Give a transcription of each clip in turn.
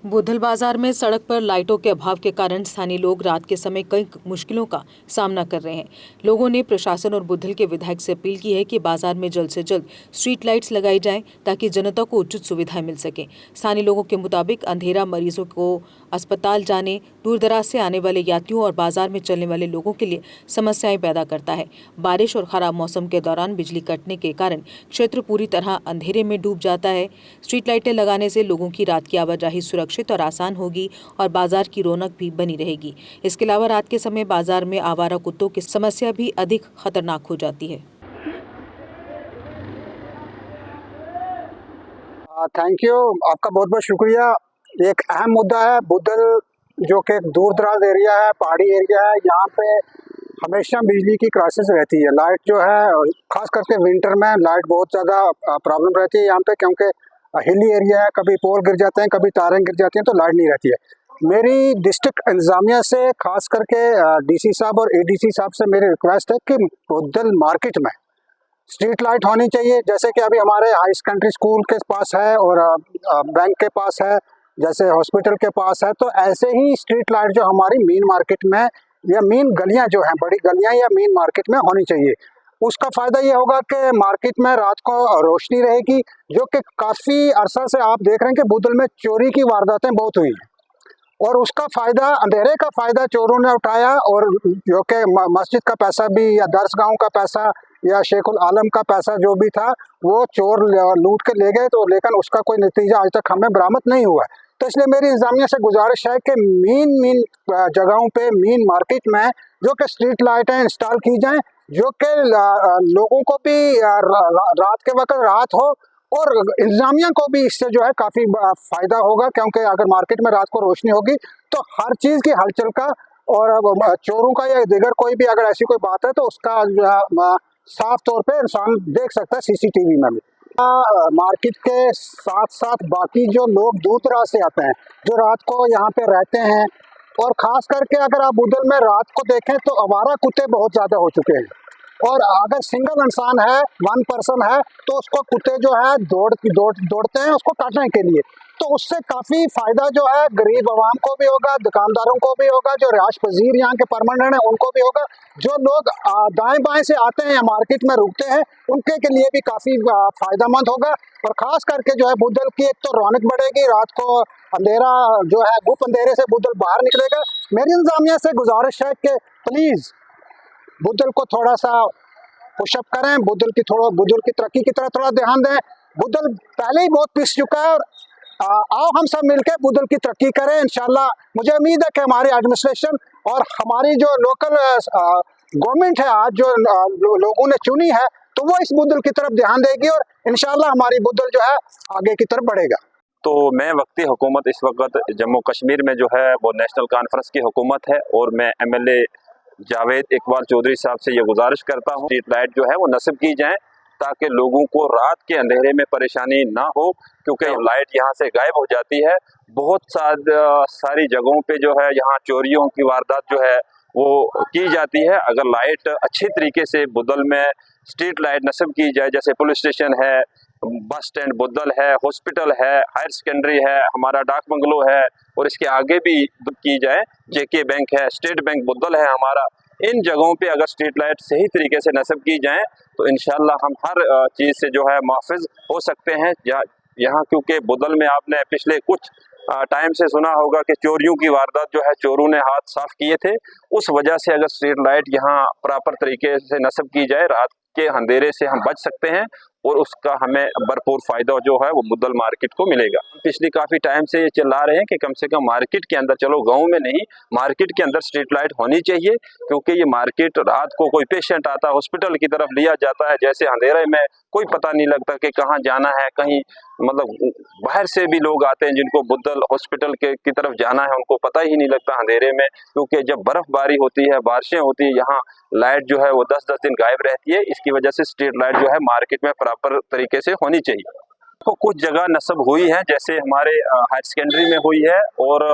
बुधल बाजार में सड़क पर लाइटों के अभाव के कारण स्थानीय लोग रात के समय कई मुश्किलों का सामना कर रहे हैं। लोगों ने प्रशासन और बुधल के विधायक से अपील की है कि बाजार में जल्द से जल्द स्ट्रीट लाइट्स लगाई जाएं ताकि जनता को उचित सुविधाएं मिल सकें। स्थानीय लोगों के मुताबिक अंधेरा मरीजों को अस्पताल जाने, दूर दराज से आने वाले यात्रियों और बाजार में चलने वाले लोगों के लिए समस्याएं पैदा करता है। बारिश और खराब मौसम के दौरान बिजली कटने के कारण क्षेत्र पूरी तरह अंधेरे में डूब जाता है। स्ट्रीट लाइटें लगाने से लोगों की रात की आवाजाही सुरक्षित और आसान होगी और बाजार की रौनक भी बनी रहेगी। इसके अलावा रात के समय बाजार में आवारा कुत्तों की समस्या भी अधिक खतरनाक हो जाती है। थैंक यू, आपका बहुत बहुत शुक्रिया। एक अहम मुद्दा है बुधल, जो कि दूर दराज एरिया है, पहाड़ी एरिया है। यहाँ पे हमेशा बिजली की क्राइसिस रहती है। लाइट जो है, खास करके विंटर में लाइट बहुत ज़्यादा प्रॉब्लम रहती है यहाँ पे, क्योंकि हिली एरिया है। कभी पोल गिर जाते हैं, कभी तारें गिर जाती हैं, तो लाइट नहीं रहती है। मेरी डिस्ट्रिक्ट इंतजामिया से, खास करके डीसी साहब और एडीसी साहब से मेरी रिक्वेस्ट है कि बुधल मार्केट में स्ट्रीट लाइट होनी चाहिए। जैसे कि अभी हमारे हाई सेकेंडरी स्कूल के पास है और बैंक के पास है, जैसे हॉस्पिटल के पास है, तो ऐसे ही स्ट्रीट लाइट जो हमारी मेन मार्केट में या मेन गलियां जो हैं, बड़ी गलियां या मेन मार्केट में होनी चाहिए। उसका फ़ायदा ये होगा कि मार्केट में रात को रोशनी रहेगी, जो कि काफ़ी अरसा से आप देख रहे हैं कि बुधल में चोरी की वारदातें बहुत हुई हैं, और उसका फ़ायदा, अंधेरे का फ़ायदा चोरों ने उठाया। और जो कि मस्जिद का पैसा भी या दरसगाहों का पैसा या शेखुल आलम का पैसा जो भी था, वो चोर लूट के ले गए। तो लेकिन उसका कोई नतीजा आज तक हमें बरामद नहीं हुआ। तो इसलिए मेरी इंतजामिया से गुजारिश है कि मेन जगहों पे, मेन मार्केट में जो कि स्ट्रीट लाइटें इंस्टॉल की जाएं, जो कि लोगों को भी रात के वक्त राहत हो और इंतजामिया को भी इससे जो है काफ़ी फ़ायदा होगा। क्योंकि अगर मार्केट में रात को रोशनी होगी तो हर चीज़ की हलचल का और चोरों का या दिगर कोई भी अगर ऐसी कोई बात है तो उसका जो है साफ तौर पे इंसान देख सकता है सीसीटीवी में भी। मार्केट के साथ साथ बाकी जो लोग दूर दराज से आते हैं, जो रात को यहाँ पे रहते हैं, और ख़ास करके अगर आप बुधल में रात को देखें तो आवारा कुत्ते बहुत ज़्यादा हो चुके हैं। और अगर सिंगल इंसान है, वन पर्सन है, तो उसको कुत्ते जो है दौड़ते हैं उसको काटने के लिए। तो उससे काफ़ी फ़ायदा जो है गरीब आवाम को भी होगा, दुकानदारों को भी होगा, जो रिहायश पजीर यहाँ के परमानेंट हैं उनको भी होगा। जो लोग दाएं बाएं से आते हैं या मार्केट में रुकते हैं, उनके के लिए भी काफ़ी फ़ायदेमंद होगा। और ख़ास करके जो है बुधल की एक तो रौनक बढ़ेगी, रात को अंधेरा जो है गुप अंधेरे से बुधल बाहर निकलेगा। मेरी इंतजामिया से गुजारिश है कि प्लीज़ बुधल को थोड़ा सा पुशअप करें, बुधल की तरक्की की तरफ थोड़ा ध्यान दें। बुधल पहले ही बहुत पिस चुका है, और आओ हम सब मिलकर बुधल की तरक्की करें इंशाल्लाह। मुझे उम्मीद है कि हमारी एडमिनिस्ट्रेशन और हमारी जो लोकल गवर्नमेंट है आज जो लोगों ने चुनी है, तो वो इस बुधल की तरफ ध्यान देगी और इंशाल्लाह हमारी बुधल जो है आगे की तरफ बढ़ेगा। तो मैं वक्ती हुकूमत इस वक्त जम्मू कश्मीर में जो है वो नेशनल कॉन्फ्रेंस की हुकूमत है, और मैं MLA जावेद इकबाल चौधरी साहब से ये गुजारिश करता हूँ स्ट्रीट लाइट जो है वो नस्ब की जाए, ताकि लोगों को रात के अंधेरे में परेशानी ना हो। क्योंकि लाइट यहाँ से गायब हो जाती है, बहुत सारी जगहों पे जो है यहाँ चोरियों की वारदात जो है वो की जाती है। अगर लाइट अच्छी तरीके से बुधल में स्ट्रीट लाइट नस्ब की जाए, जैसे पुलिस स्टेशन है, बस स्टैंड बुधल है, हॉस्पिटल है, हायर सेकेंडरी है, हमारा डाक बंगलो है, और इसके आगे भी की जाए JK बैंक है, स्टेट बैंक बुधल है हमारा। इन जगहों पे अगर स्ट्रीट लाइट सही तरीके से नस्ब की जाए तो इंशाल्लाह हम हर चीज़ से जो है मुहफ़िज़ हो सकते हैं यहाँ। क्योंकि बुधल में आपने पिछले कुछ टाइम से सुना होगा कि चोरियों की वारदात जो है चोरों ने हाथ साफ किए थे। उस वजह से अगर स्ट्रीट लाइट यहाँ प्रॉपर तरीके से नस्ब की जाए, रात के अंधेरे से हम बच सकते हैं, और उसका हमें भरपूर फायदा जो है वो बुधल मार्केट को मिलेगा। पिछली काफ़ी टाइम से ये चिल्ला रहे हैं कि कम से कम मार्केट के अंदर, चलो गांव में नहीं, मार्केट के अंदर स्ट्रीट लाइट होनी चाहिए। क्योंकि ये मार्केट रात को कोई पेशेंट आता है, हॉस्पिटल की तरफ लिया जाता है, जैसे अंधेरे में कोई पता नहीं लगता कि कहाँ जाना है। कहीं मतलब बाहर से भी लोग आते हैं जिनको बुधल हॉस्पिटल की तरफ जाना है, उनको पता ही नहीं लगता अंधेरे में। क्योंकि जब बर्फबारी होती है, बारिशें होती है, यहाँ लाइट जो है वो 10-10 दिन गायब रहती है। इसकी वजह से स्ट्रीट लाइट जो है मार्केट में प्रॉपर तरीके से होनी चाहिए। तो कुछ जगह नस्ब हुई है, जैसे हमारे हायर सेकेंडरी में हुई है और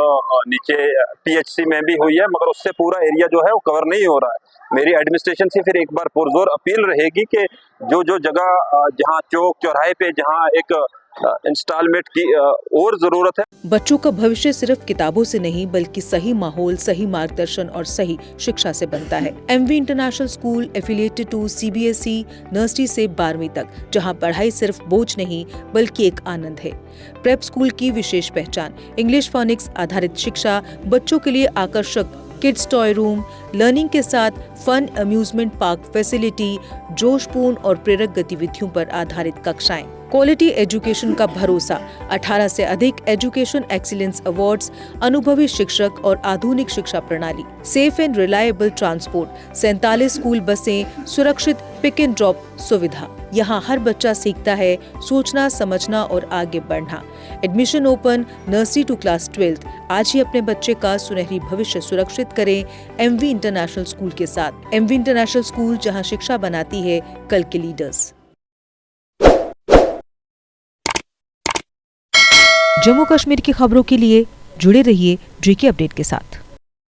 नीचे PHC में भी हुई है, मगर उससे पूरा एरिया जो है वो कवर नहीं हो रहा है। मेरी एडमिनिस्ट्रेशन से फिर एक बार पुरजोर अपील रहेगी कि जो जो जगह जहाँ चौक चौराहे पे जहाँ एक इंस्टॉलमेंट की और जरूरत है। बच्चों का भविष्य सिर्फ किताबों से नहीं बल्कि सही माहौल, सही मार्गदर्शन और सही शिक्षा से बनता है। MV international school affiliated to CBSE nursery से 12वीं तक, जहां पढ़ाई सिर्फ बोझ नहीं बल्कि एक आनंद है। प्रेप स्कूल की विशेष पहचान इंग्लिश फोनिक्स आधारित शिक्षा, बच्चों के लिए आकर्षक किड्स टॉय रूम, लर्निंग के साथ फन अम्यूजमेंट पार्क फैसिलिटी, जोशपूर्ण और प्रेरक गतिविधियों पर आधारित कक्षाएं, क्वालिटी एजुकेशन का भरोसा, 18 से अधिक एजुकेशन एक्सीलेंस अवार्ड्स, अनुभवी शिक्षक और आधुनिक शिक्षा प्रणाली, safe and reliable transport, 47 school बसें, सुरक्षित पिक एंड ड्रॉप सुविधा। यहाँ हर बच्चा सीखता है सोचना, समझना और आगे बढ़ना। Admission open nursery to class 12। आज ही अपने बच्चे का सुनहरी भविष्य सुरक्षित करें एमवी इंटरनेशनल स्कूल के साथ। एमवी इंटरनेशनल स्कूल, जहाँ शिक्षा बनाती है कल के लीडर्स। जम्मू कश्मीर की खबरों के लिए जुड़े रहिए जीके अपडेट के साथ।